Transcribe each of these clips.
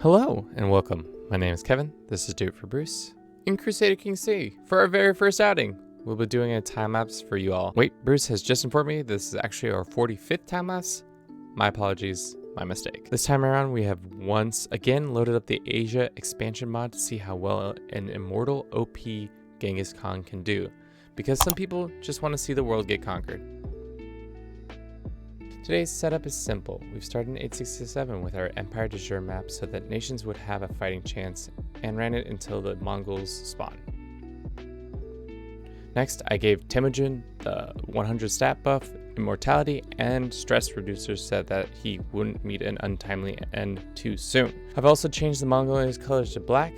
Hello and welcome. My name is Kevin. This is Do It for Bruce. In Crusader Kings 3, for our very first outing, we'll be doing a time lapse for you all. Wait, Bruce has just informed me this is actually our 45th time lapse. My apologies, my mistake. This time around, we have once again loaded up the Asia expansion mod to see how well an immortal OP Genghis Khan can do, because some people just want to see the world get conquered. Today's setup is simple. We've started in 867 with our Empire de Jure map so that nations would have a fighting chance, and ran it until the Mongols spawn. Next, I gave Temujin the 100 stat buff, immortality, and stress reducer so that he wouldn't meet an untimely end too soon. I've also changed the Mongolian's colors to black.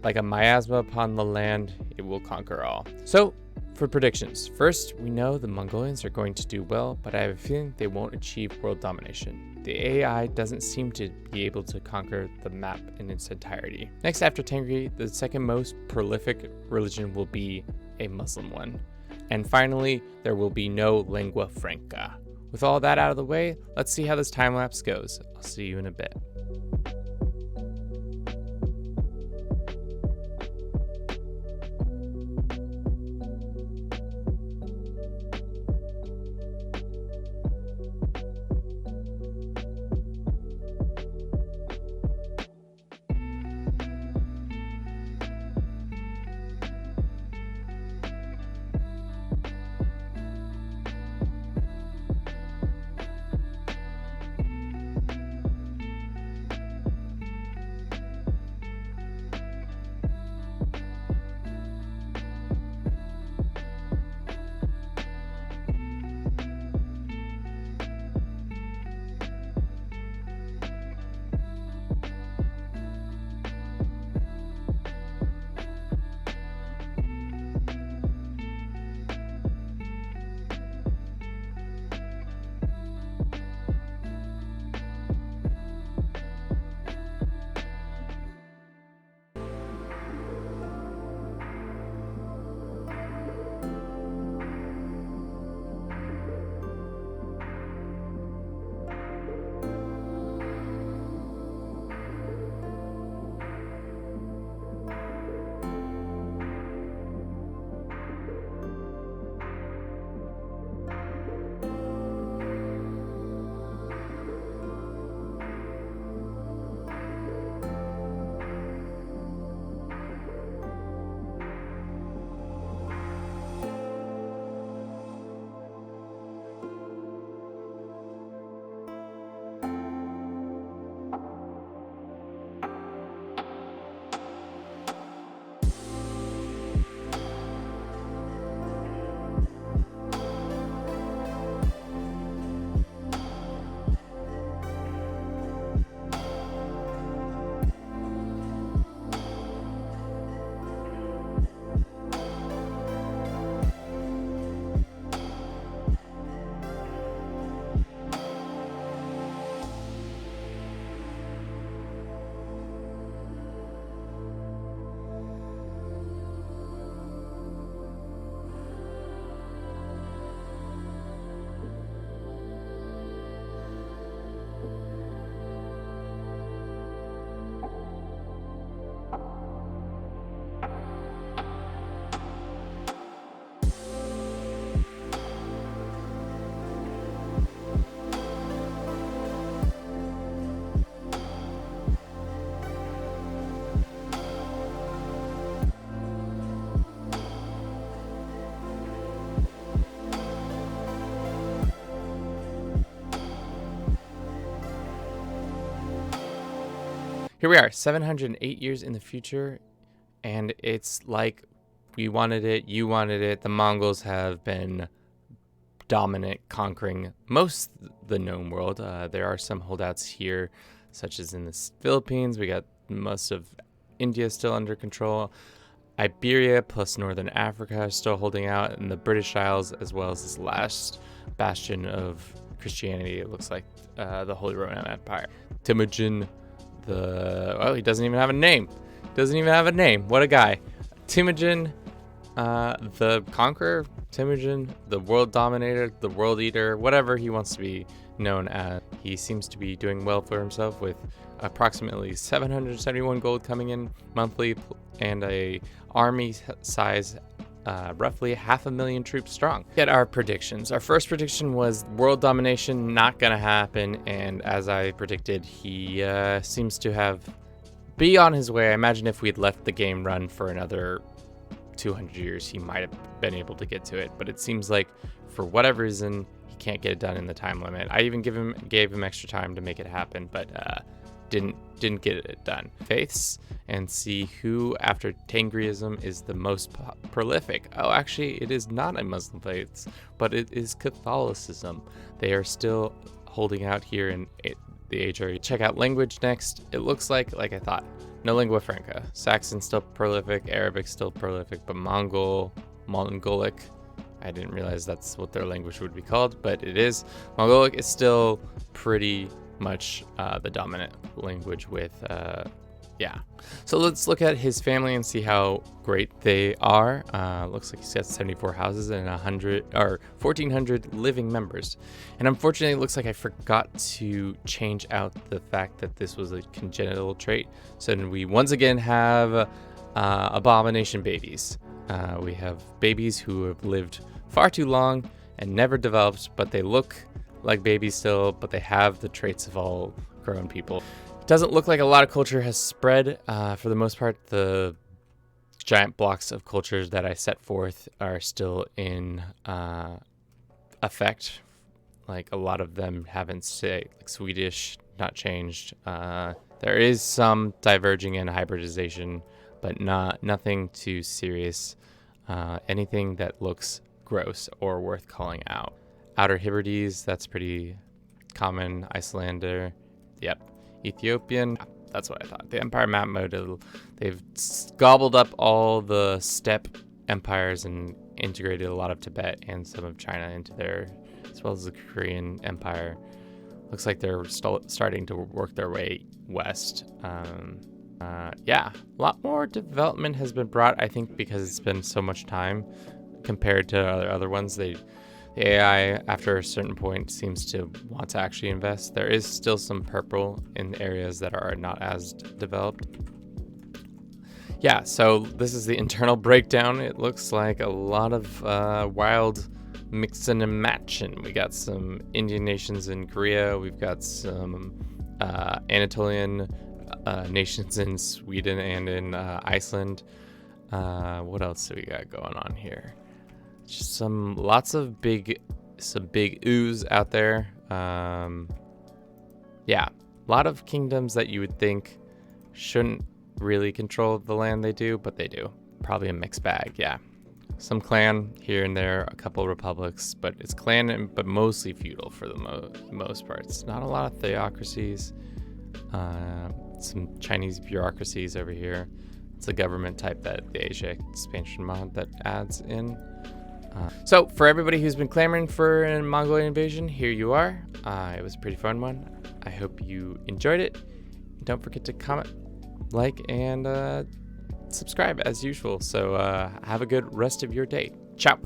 Like a miasma upon the land, it will conquer all. So, for predictions, first, we know the Mongolians are going to do well, but I have a feeling they won't achieve world domination. The AI doesn't seem to be able to conquer the map in its entirety. Next, after Tengri, the second most prolific religion will be a Muslim one. And finally, there will be no lingua franca. With all that out of the way, let's see how this time lapse goes. I'll see you in a bit. Here we are, 708 years in the future, and it's like we wanted it, you wanted it. The Mongols have been dominant, conquering most of the known world. There are some holdouts here, such as in the Philippines. We got most of India still under control. Iberia plus Northern Africa are still holding out, and the British Isles, as well as this last bastion of Christianity, it looks like the Holy Roman Empire. Temujin, he doesn't even have a name. What a guy. Temujin, the Conqueror, Temujin, the World Dominator, the World Eater, whatever he wants to be. known as. He seems to be doing well for himself with approximately 771 gold coming in monthly and a army size roughly 500,000 troops strong. Get our predictions. Our first prediction was world domination not gonna happen, and as I predicted, he seems to be on his way. I imagine if we'd left the game run for another 200 years, he might have been able to get to it, but it seems like for whatever reason he can't get it done in the time limit. I even gave him extra time to make it happen, but didn't get it done. Faiths, and see who after Tengriism is the most prolific. Oh, actually it is not a Muslim faiths, but it is Catholicism. They are still holding out here in the age area. Check out language next. It looks like I thought, no lingua franca. Saxon still prolific, Arabic still prolific, but Mongolic, I didn't realize that's what their language would be called, but it is. Mongolic is still pretty much the dominant language with yeah. So let's look at his family and see how great they are. Looks like he's got 74 houses and 1,400 living members. And unfortunately, it looks like I forgot to change out the fact that this was a congenital trait. So we once again have abomination babies. We have babies who have lived far too long and never developed, but they look like babies still, but they have the traits of all grown people. Doesn't look like a lot of culture has spread. For the most part, the giant blocks of cultures that I set forth are still in effect. Like a lot of them haven't stayed. Like Swedish, not changed. There is some diverging and hybridization, but nothing too serious. Anything that looks gross or worth calling out. Outer Hebrides, that's pretty common. Icelander, yep. Ethiopian, that's what I thought. The empire map model, they've gobbled up all the steppe empires and integrated a lot of Tibet and some of China into there, as well as the Korean empire. Looks like they're starting to work their way west. Yeah, a lot more development has been brought, I think, because it's been so much time compared to other ones. The AI, after a certain point, seems to want to actually invest. There is still some purple in areas that are not as developed. Yeah, so this is the internal breakdown. It looks like a lot of wild mixing and matching. We got some Indian nations in Korea. We've got some Anatolian nations in Sweden and in Iceland. What else do we got going on here? Just lots of big ooze out there. Yeah, a lot of kingdoms that you would think shouldn't really control the land they do, but they do. Probably a mixed bag, yeah. Some clan here and there, a couple republics, but it's clan, but mostly feudal for the most parts. Not a lot of theocracies. Some Chinese bureaucracies over here. It's a government type that the Asia expansion mod that adds in. So for everybody who's been clamoring for a Mongolian invasion, here you are. It was a pretty fun one. I hope you enjoyed it. Don't forget to comment, like, and subscribe as usual. So have a good rest of your day. Ciao.